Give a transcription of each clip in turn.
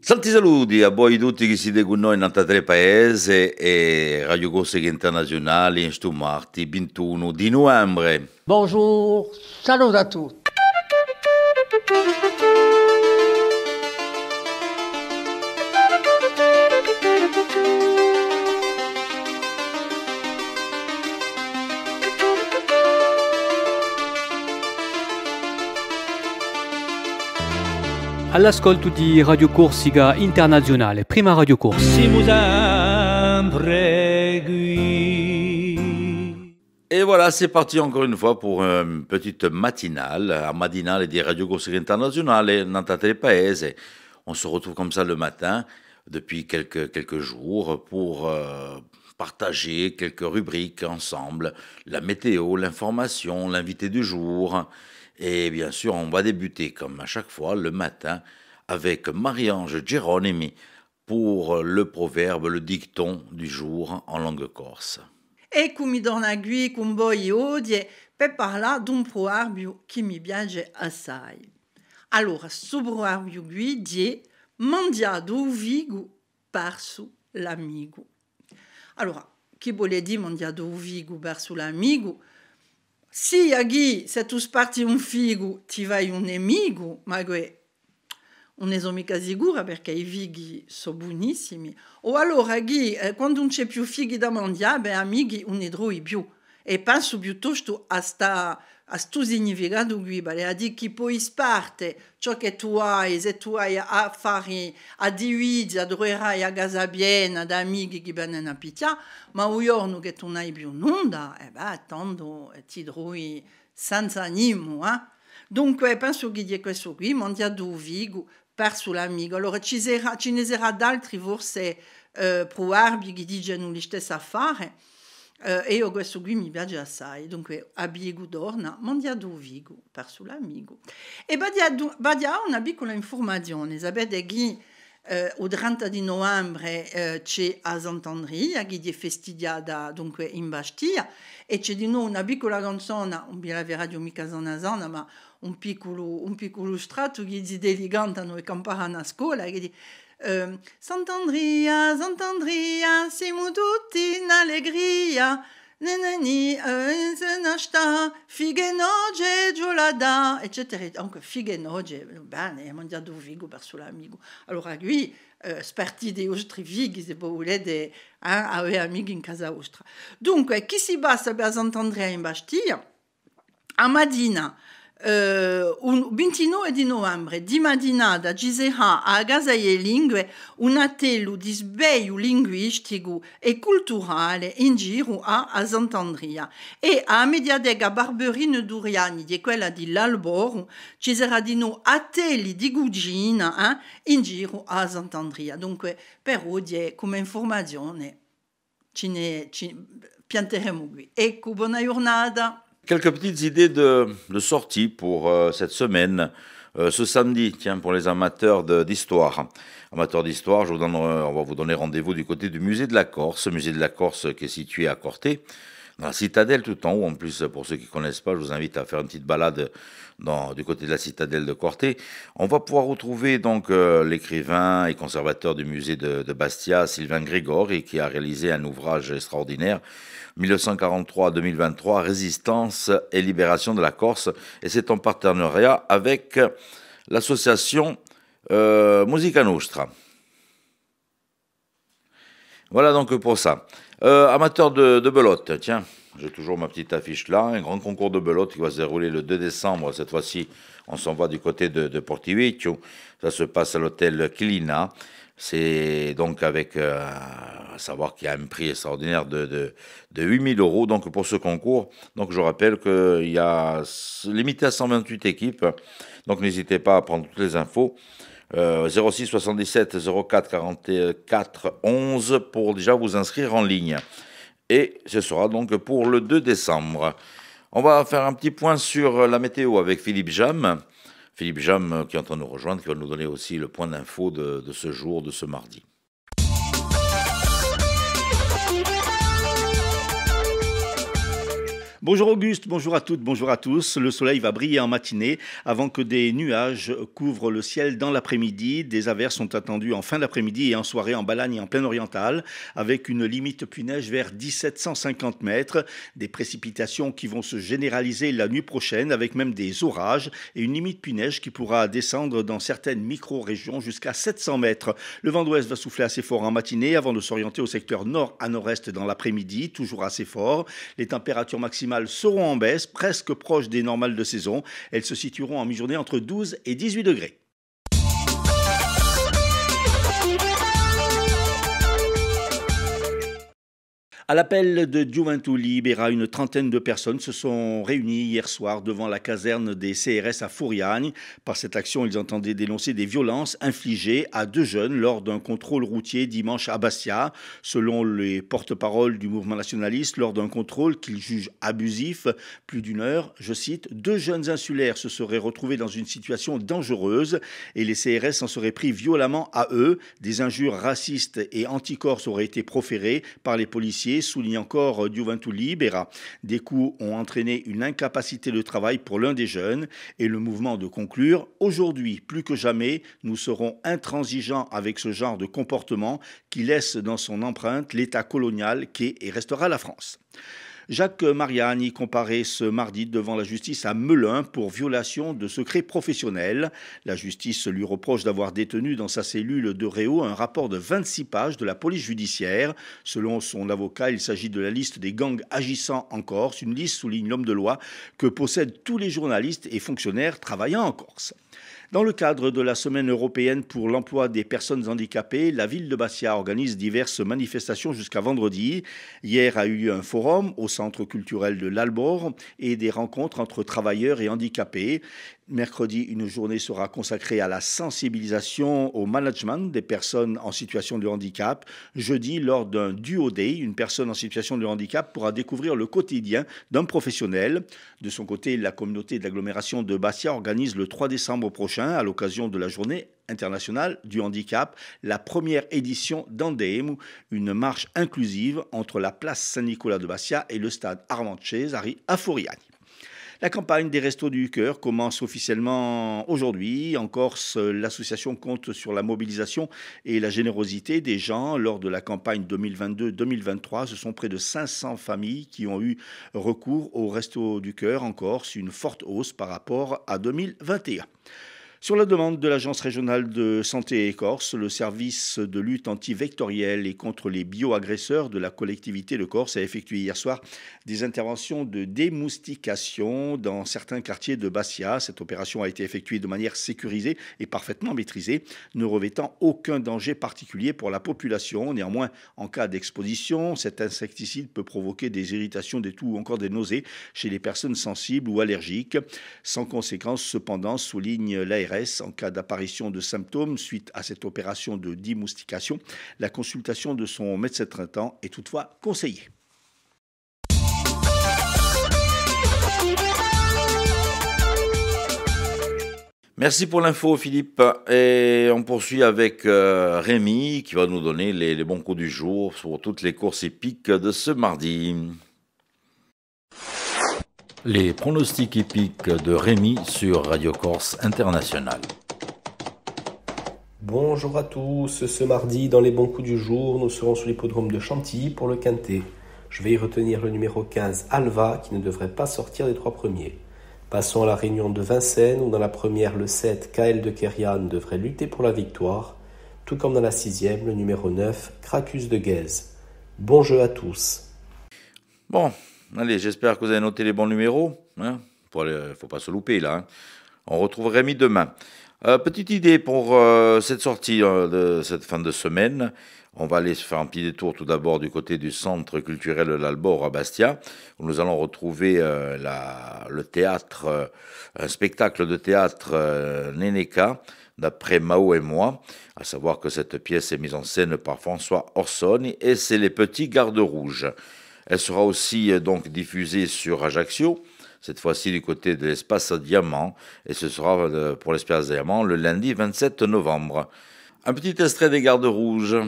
Tanti saluti a voi tutti che siete con noi in 93 paesi e Radio Corsica Internazionale in sto martedì 21 di novembre. Bonjour, salut à tous. All'ascolto di Radio Corsica Internazionale, prima Radio Corsica. Siamo sempre qui. Et voilà, c'est parti encore une fois pour une petite matinale, un matinale di Radio Corsica Internazionale, in 93 paesi. On se retrouve comme ça le matin depuis quelques jours pour partager quelques rubriques ensemble, la météo, l'information, l'invité du jour. Et bien sûr, on va débuter comme à chaque fois le matin avec Marie-Ange Geronimi pour le proverbe, le dicton du jour en langue corse. E come torna qui con voi oggi per parlare di un proverbio che mi piace assai. Allora, questo proverbio qui dice mangiato vigo perso l'amigo. Allora, che vuol dire mangiato vigo perso l'amigo? Se aqui, se tu sparti un figo, ti vai un nemico, ma non ne sono mica sicura perché i fighi sono buonissimi. O allora qui, quando non c'è più fighi da mangiare, amici non ne trovi più. E penso piuttosto a sto significato qui, vale a dire che poi sparte ciò che tu hai, se tu hai a fare, a dividere, troverai a casa piena di amici che vengono a picchiare, ma un giorno che tu non hai più nulla, tanto ti trovi senza animo, Dunque penso che di questo qui, mangiato vigo, perso l'amico. Allora ce ne sarà d'altri forse proverbi che dicono le stesse affari, e io questo qui mi piace assai. Dunque, abbiego dorna, mangiato vigo, perso l'amico. E vediamo una piccola informazione. Sapete che il 30 di novembre c'è a Sant'Andrea, che è festeggiata dunque in Bastia, e c'è di nuovo una piccola canzone, non vi la radio mica zona, ma un piccolo strato che di li cantano e campano a scuola, che dice Sant'Andrea, Sant'Andrea, siamo tutti in allegria, neneni, senasta, fighe noge, giolada, eccetera. Donc, fighe noge, bene, mangiato figo perso l'amico. Allora, qui, sparti dei vostri fighi, se voi volete, avere amici in casa vostra. Dunque, chi si basta per Sant'Andrea in Bastia? A Madina, 29 di novembre di mattinata ci sarà a Casa delle Lingue un attello di sveglio linguistico e culturale in giro a Sant'Andrea, e a Mediateca Barberino Duriani, di quella di L'Alboro, ci sarà di nuovo attelli di cucina in giro a Sant'Andrea. Dunque, per oggi, come informazione, ci pianteremo qui. Ecco, buona giornata. Quelques petites idées de sortie pour cette semaine, ce samedi, tiens, pour les amateurs d'histoire. Amateurs d'histoire, on va vous donner rendez-vous du côté du musée de la Corse qui est situé à Corté, dans la citadelle tout en haut. En plus, pour ceux qui ne connaissent pas, je vous invite à faire une petite balade du côté de la citadelle de Corté. On va pouvoir retrouver donc l'écrivain et conservateur du musée de Bastia, Sylvain Grégori, qui a réalisé un ouvrage extraordinaire, 1943-2023, Résistance et libération de la Corse. Et c'est en partenariat avec l'association Musica Nostra. Voilà donc pour ça. Amateur de belote, tiens, j'ai toujours ma petite affiche là, un grand concours de belote qui va se dérouler le 2 décembre. Cette fois-ci, on s'en va du côté de Portivecchio. Ça se passe à l'hôtel Chilina. C'est donc avec, à savoir qu'il y a un prix extraordinaire de 8 000 euros donc pour ce concours. Donc je rappelle qu'il y a limité à 128 équipes. Donc n'hésitez pas à prendre toutes les infos. 06 77 04 44 11 pour déjà vous inscrire en ligne. Et ce sera donc pour le 2 décembre. On va faire un petit point sur la météo avec Philippe Jam. Philippe Jam qui est en train de nous rejoindre, qui va nous donner aussi le point d'info de ce jour, de ce mardi. Bonjour Auguste, bonjour à toutes, bonjour à tous. Le soleil va briller en matinée avant que des nuages couvrent le ciel dans l'après-midi. Des averses sont attendues en fin d'après-midi et en soirée en Balagne et en plaine orientale, avec une limite pluie-neige vers 1750 mètres. Des précipitations qui vont se généraliser la nuit prochaine, avec même des orages et une limite pluie-neige qui pourra descendre dans certaines micro-régions jusqu'à 700 mètres. Le vent d'ouest va souffler assez fort en matinée avant de s'orienter au secteur nord à nord-est dans l'après-midi, toujours assez fort. Les températures maximales seront en baisse, presque proches des normales de saison. Elles se situeront en mi-journée entre 12 et 18 degrés. À l'appel de Juventud Libera, une trentaine de personnes se sont réunies hier soir devant la caserne des CRS à Fouriagne. Par cette action, ils entendaient dénoncer des violences infligées à 2 jeunes lors d'un contrôle routier dimanche à Bastia. Selon les porte-paroles du mouvement nationaliste, lors d'un contrôle qu'ils jugent abusif, plus d'une heure, je cite, 2 jeunes insulaires se seraient retrouvés dans une situation dangereuse et les CRS en seraient pris violemment à eux. Des injures racistes et anticorses auraient été proférées par les policiers, souligne encore Juventud Libera. Des coups ont entraîné une incapacité de travail pour l'un des jeunes et le mouvement de conclure « Aujourd'hui, plus que jamais, nous serons intransigeants avec ce genre de comportement qui laisse dans son empreinte l'état colonial qu'est et restera la France ». Jacques Mariani comparé ce mardi devant la justice à Melun pour violation de secret professionnel. La justice lui reproche d'avoir détenu dans sa cellule de Réau un rapport de 26 pages de la police judiciaire. Selon son avocat, il s'agit de la liste des gangs agissant en Corse, une liste, souligne l'homme de loi, que possèdent tous les journalistes et fonctionnaires travaillant en Corse. Dans le cadre de la Semaine européenne pour l'emploi des personnes handicapées, la ville de Bastia organise diverses manifestations jusqu'à vendredi. Hier a eu lieu un forum au centre culturel de l'Albor et des rencontres entre travailleurs et handicapés. Mercredi, une journée sera consacrée à la sensibilisation au management des personnes en situation de handicap. Jeudi, lors d'un Duo Day, une personne en situation de handicap pourra découvrir le quotidien d'un professionnel. De son côté, la communauté d'agglomération de Bastia organise le 3 décembre prochain, à l'occasion de la journée internationale du handicap, la première édition d'Andem, une marche inclusive entre la place Saint-Nicolas de Bastia et le stade Armand Cesari à Fouriagne. La campagne des Restos du Cœur commence officiellement aujourd'hui. En Corse, l'association compte sur la mobilisation et la générosité des gens. Lors de la campagne 2022-2023, ce sont près de 500 familles qui ont eu recours aux Restos du Cœur en Corse, une forte hausse par rapport à 2021. Sur la demande de l'Agence régionale de santé Corse, le service de lutte antivectorielle et contre les bioagresseurs de la collectivité de Corse a effectué hier soir des interventions de démoustication dans certains quartiers de Bastia. Cette opération a été effectuée de manière sécurisée et parfaitement maîtrisée, ne revêtant aucun danger particulier pour la population. Néanmoins, en cas d'exposition, cet insecticide peut provoquer des irritations, des toux ou encore des nausées chez les personnes sensibles ou allergiques. Sans conséquence, cependant, souligne l'ARS, en cas d'apparition de symptômes suite à cette opération de démoustication, la consultation de son médecin traitant est toutefois conseillée. Merci pour l'info, Philippe. Et on poursuit avec Rémi qui va nous donner les bons coups du jour sur toutes les courses épiques de ce mardi. Les pronostics épiques de Rémi sur Radio Corse International. Bonjour à tous, ce mardi dans les bons coups du jour, nous serons sur l'hippodrome de Chantilly pour le Quintet. Je vais y retenir le numéro 15 Alva qui ne devrait pas sortir des 3 premiers. Passons à la réunion de Vincennes où dans la première le 7 KL de Kerian devrait lutter pour la victoire, tout comme dans la 6e le numéro 9 Cracus de Guèze. Bon jeu à tous. Bon. Allez, j'espère que vous avez noté les bons numéros. Faut pas se louper là. On retrouve Rémi demain. Petite idée pour cette sortie de cette fin de semaine. On va aller se faire un petit détour tout d'abord du côté du centre culturel de l'Albor à Bastia, où nous allons retrouver le théâtre, un spectacle de théâtre Nénéka, d'après Mao et moi, à savoir que cette pièce est mise en scène par François Orsoni et c'est Les Petits Gardes Rouges. Elle sera aussi donc diffusée sur Ajaccio, cette fois-ci du côté de l'Espace Diamant, et ce sera pour l'Espace Diamant le lundi 27 novembre. Un petit extrait des Gardes Rouges.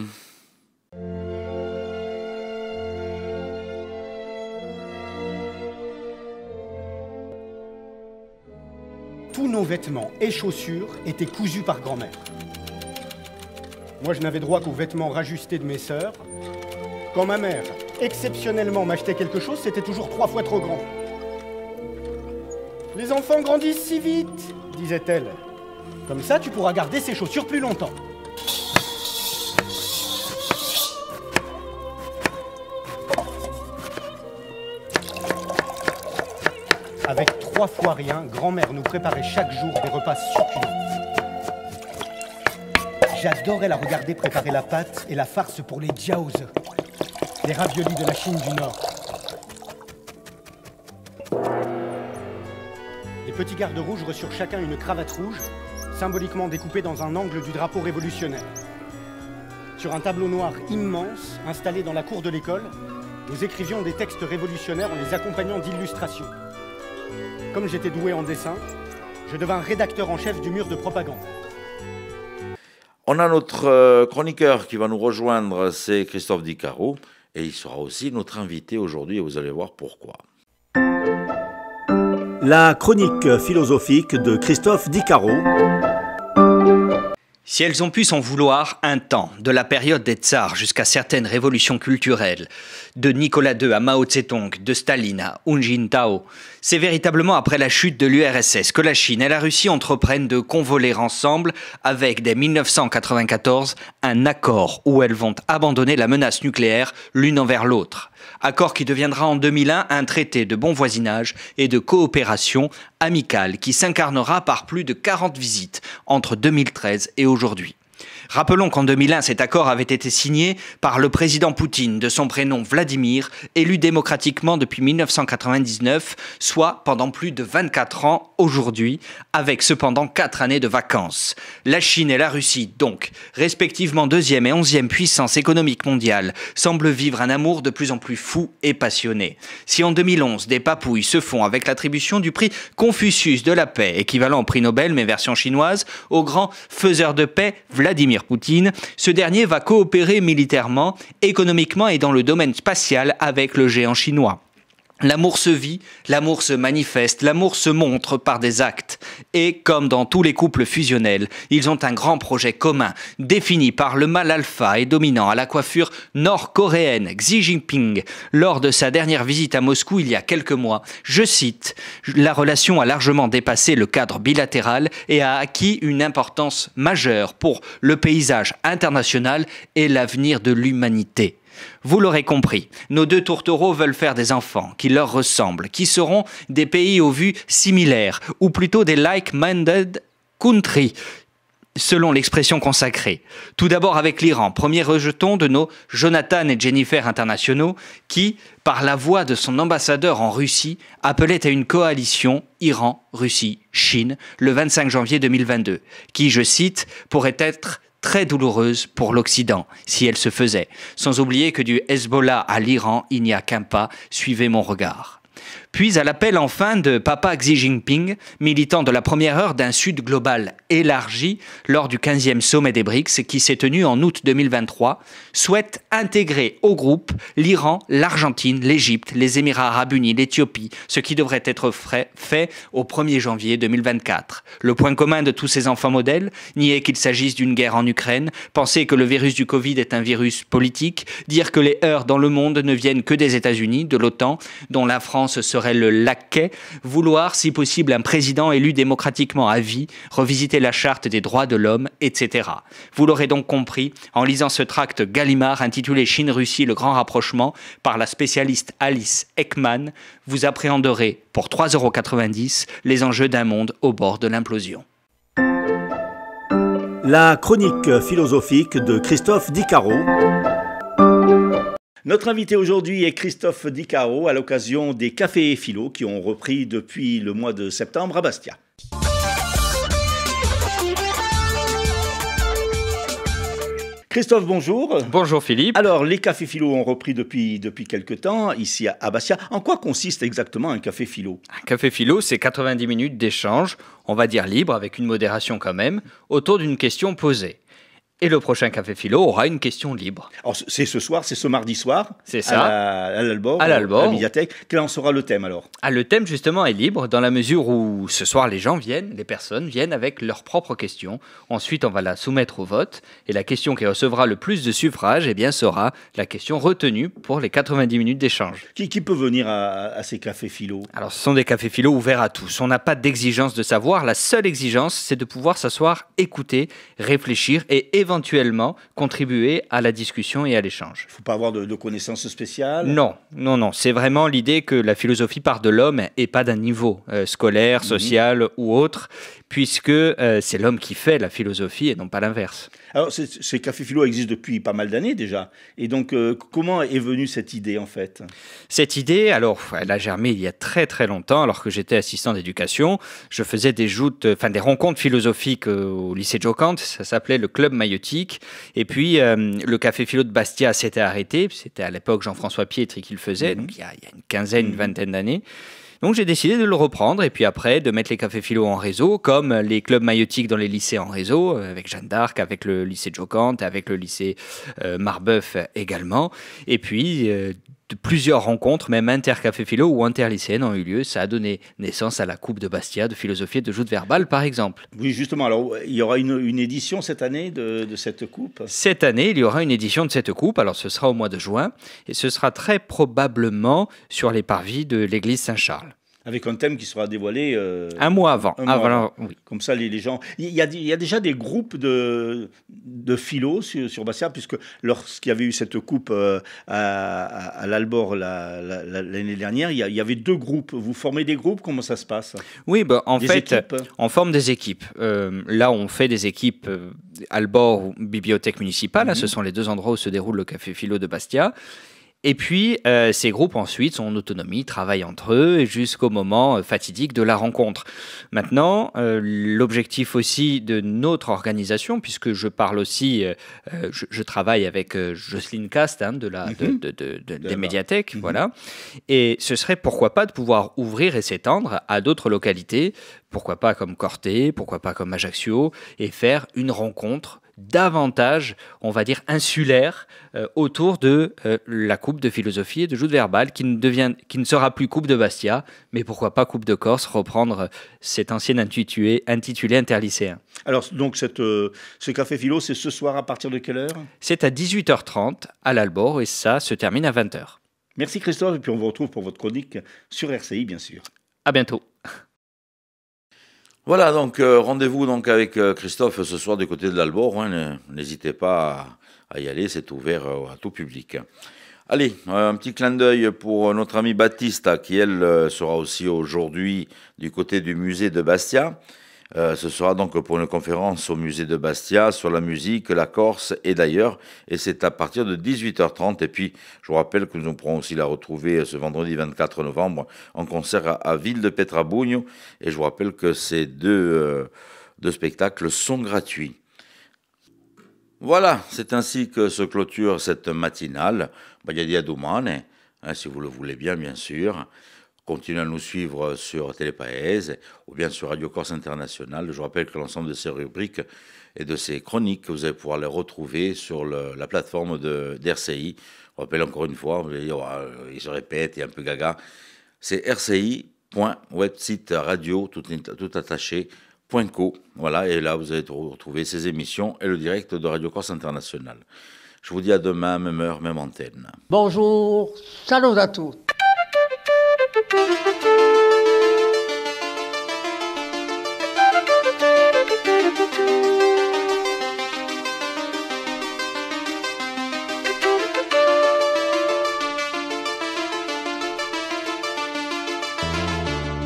nos vêtements et chaussures étaient cousus par grand-mère. Moi, je n'avais droit qu'aux vêtements rajustés de mes sœurs. Quand ma mère, exceptionnellement, m'achetait quelque chose, c'était toujours 3 fois trop grand. « Les enfants grandissent si vite !» disait-elle. « Comme ça, tu pourras garder ces chaussures plus longtemps. » Avec 3 fois rien, grand-mère nous préparait chaque jour des repas succulents. J'adorais la regarder préparer la pâte et la farce pour les jiaozi, les raviolis de la Chine du Nord. Les petits gardes rouges reçurent chacun une cravate rouge, symboliquement découpée dans un angle du drapeau révolutionnaire. Sur un tableau noir immense, installé dans la cour de l'école, nous écrivions des textes révolutionnaires en les accompagnant d'illustrations. Comme j'étais doué en dessin, je devins rédacteur en chef du mur de propagande. On a notre chroniqueur qui va nous rejoindre, c'est Christophe Di Caro, et il sera aussi notre invité aujourd'hui, et vous allez voir pourquoi. La chronique philosophique de Christophe Di Caro. Si elles ont pu s'en vouloir un temps, de la période des tsars jusqu'à certaines révolutions culturelles, de Nicolas II à Mao Tse-tung, de Staline à Hu Jintao, c'est véritablement après la chute de l'URSS que la Chine et la Russie entreprennent de convoler ensemble avec, dès 1994, un accord où elles vont abandonner la menace nucléaire l'une envers l'autre. Accord qui deviendra en 2001 un traité de bon voisinage et de coopération amicale qui s'incarnera par plus de 40 visites entre 2013 et aujourd'hui. Rappelons qu'en 2001, cet accord avait été signé par le président Poutine, de son prénom Vladimir, élu démocratiquement depuis 1999, soit pendant plus de 24 ans aujourd'hui, avec cependant 4 années de vacances. La Chine et la Russie, donc, respectivement 2e et 11e puissance économique mondiale, semblent vivre un amour de plus en plus fou et passionné. Si en 2011, des papouilles se font avec l'attribution du prix Confucius de la paix, équivalent au prix Nobel mais version chinoise, au grand faiseur de paix Vladimir Poutine, ce dernier va coopérer militairement, économiquement et dans le domaine spatial avec le géant chinois. L'amour se vit, l'amour se manifeste, l'amour se montre par des actes. Et comme dans tous les couples fusionnels, ils ont un grand projet commun, défini par le mâle alpha et dominant à la coiffure nord-coréenne Xi Jinping. Lors de sa dernière visite à Moscou il y a quelques mois, je cite, « La relation a largement dépassé le cadre bilatéral et a acquis une importance majeure pour le paysage international et l'avenir de l'humanité. » Vous l'aurez compris, nos deux tourtereaux veulent faire des enfants qui leur ressemblent, qui seront des pays aux vues similaires, ou plutôt des like-minded countries, selon l'expression consacrée. Tout d'abord avec l'Iran, premier rejeton de nos Jonathan et Jennifer internationaux, qui, par la voix de son ambassadeur en Russie, appelait à une coalition Iran, Russie, Chine, le 25 janvier 2022, qui, je cite, pourrait être très douloureuse pour l'Occident, si elle se faisait. Sans oublier que du Hezbollah à l'Iran, il n'y a qu'un pas, suivez mon regard. Puis à l'appel enfin de Papa Xi Jinping, militant de la première heure d'un Sud global élargi lors du 15e sommet des BRICS qui s'est tenu en août 2023, souhaite intégrer au groupe l'Iran, l'Argentine, l'Égypte, les Émirats arabes unis, l'Éthiopie, ce qui devrait être fait au 1er janvier 2024. Le point commun de tous ces enfants modèles, nier qu'il s'agisse d'une guerre en Ukraine, penser que le virus du Covid est un virus politique, dire que les heurts dans le monde ne viennent que des États-Unis, de l'OTAN, dont la France serait le laquais, vouloir, si possible, un président élu démocratiquement à vie, revisiter la charte des droits de l'homme, etc. Vous l'aurez donc compris en lisant ce tract Gallimard intitulé Chine-Russie, le grand rapprochement, par la spécialiste Alice Ekman, vous appréhenderez, pour 3,90 € les enjeux d'un monde au bord de l'implosion. La chronique philosophique de Christophe Di Caro. Notre invité aujourd'hui est Christophe Di Caro à l'occasion des Cafés Philo qui ont repris depuis le mois de septembre à Bastia. Christophe, bonjour. Bonjour Philippe. Alors, les Cafés Philo ont repris depuis quelques temps ici à Bastia. En quoi consiste exactement un Café Philo ? Un Café Philo, c'est 90 minutes d'échange, on va dire libre, avec une modération quand même, autour d'une question posée. Et le prochain Café Philo aura une question libre. Alors, c'est ce soir, c'est ce mardi soir. C'est ça. À l'Albor, à la médiathèque. Quel en sera le thème alors? Le thème justement est libre dans la mesure où ce soir les personnes viennent avec leurs propres questions. Ensuite, on va la soumettre au vote et la question qui recevra le plus de suffrages, eh bien, sera la question retenue pour les 90 minutes d'échange. Qui peut venir à ces Cafés Philo? Alors, ce sont des Cafés Philo ouverts à tous. On n'a pas d'exigence de savoir. La seule exigence, c'est de pouvoir s'asseoir, écouter, réfléchir et éventuellement contribuer à la discussion et à l'échange. Il ne faut pas avoir de connaissances spéciales? Non. C'est vraiment l'idée que la philosophie part de l'homme et pas d'un niveau scolaire, social ou autre, puisque c'est l'homme qui fait la philosophie et non pas l'inverse. Alors, ces Cafés Philo existent depuis pas mal d'années déjà. Et donc, comment est venue cette idée en fait? Cette idée, alors, elle a germé il y a très très longtemps, alors que j'étais assistant d'éducation. Je faisais des rencontres philosophiques au lycée Jocante. Ça s'appelait le Club Maïeutique. Et puis, le Café Philo de Bastia s'était arrêté. C'était à l'époque Jean-François Pietri qui le faisait, donc il y a une quinzaine, une vingtaine d'années. Donc j'ai décidé de le reprendre et puis après de mettre les Cafés Philo en réseau, comme les clubs maïeutiques dans les lycées en réseau, avec Jeanne d'Arc, avec le lycée Jocante, avec le lycée Marbeuf également. Et puis de plusieurs rencontres, même inter-Café Philo ou interlycéennes ont eu lieu. Ça a donné naissance à la Coupe de Bastia de philosophie et de joute verbale, par exemple. Oui, justement. Alors, il y aura une édition cette année de cette coupe? Cette année, il y aura une édition de cette coupe. Alors, ce sera au mois de juin. Et ce sera très probablement sur les parvis de l'église Saint-Charles. Avec un thème qui sera dévoilé un mois avant. Oui. Comme ça, les gens... Il y a déjà des groupes de philo sur Bastia, puisque lorsqu'il y avait eu cette coupe à l'Albor l'année dernière, il y avait 2 groupes. Vous formez des groupes? Comment ça se passe? Oui, en fait, on forme des équipes. Là, on fait des équipes Albor ou Bibliothèque municipale. Ce sont les 2 endroits où se déroule le Café Philo de Bastia. Et puis, ces groupes ensuite sont en autonomie, travaillent entre eux jusqu'au moment fatidique de la rencontre. Maintenant, l'objectif aussi de notre organisation, puisque je parle aussi, je travaille avec Jocelyne Cast des médiathèques, voilà. Et ce serait pourquoi pas de pouvoir ouvrir et s'étendre à d'autres localités, pourquoi pas comme Corté, pourquoi pas comme Ajaccio, et faire une rencontre davantage, on va dire, insulaire autour de la coupe de philosophie et de joute verbale qui ne sera plus coupe de Bastia, mais pourquoi pas coupe de Corse, reprendre cet ancien intitulé interlycéen. Alors, donc, ce Café Philo, c'est ce soir à partir de quelle heure? C'est à 18h30 à l'Albor et ça se termine à 20h. Merci Christophe, et puis on vous retrouve pour votre chronique sur RCI, bien sûr. À bientôt. Voilà, donc rendez-vous donc avec Christophe ce soir du côté de l'Albor. N'hésitez pas à y aller, c'est ouvert à tout public. Allez, un petit clin d'œil pour notre amie Baptiste, qui elle sera aussi aujourd'hui du côté du musée de Bastia. Ce sera donc pour une conférence au musée de Bastia sur la musique, la Corse et d'ailleurs, et c'est à partir de 18h30. Et puis, je vous rappelle que nous pourrons aussi la retrouver ce vendredi 24 novembre en concert à Ville de Petrabugno. Et je vous rappelle que ces deux spectacles sont gratuits. Voilà, c'est ainsi que se clôture cette matinale. Bagadi à Doumane, si vous le voulez bien sûr. Continuez à nous suivre sur Télépaèse ou bien sur Radio Corse International. Je vous rappelle que l'ensemble de ces rubriques et de ces chroniques, vous allez pouvoir les retrouver sur la plateforme d'RCI. Je vous rappelle encore une fois, il se répète, il est un peu gaga, c'est rci.websiteradio, tout attaché, .co. Voilà, et là, vous allez retrouver ces émissions et le direct de Radio Corse International. Je vous dis à demain, même heure, même antenne. Bonjour, salut à tous.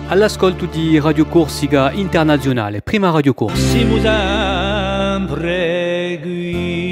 All'ascolto di Radio Corsica Internazionale, prima Radio Corsa. Si vous en pregui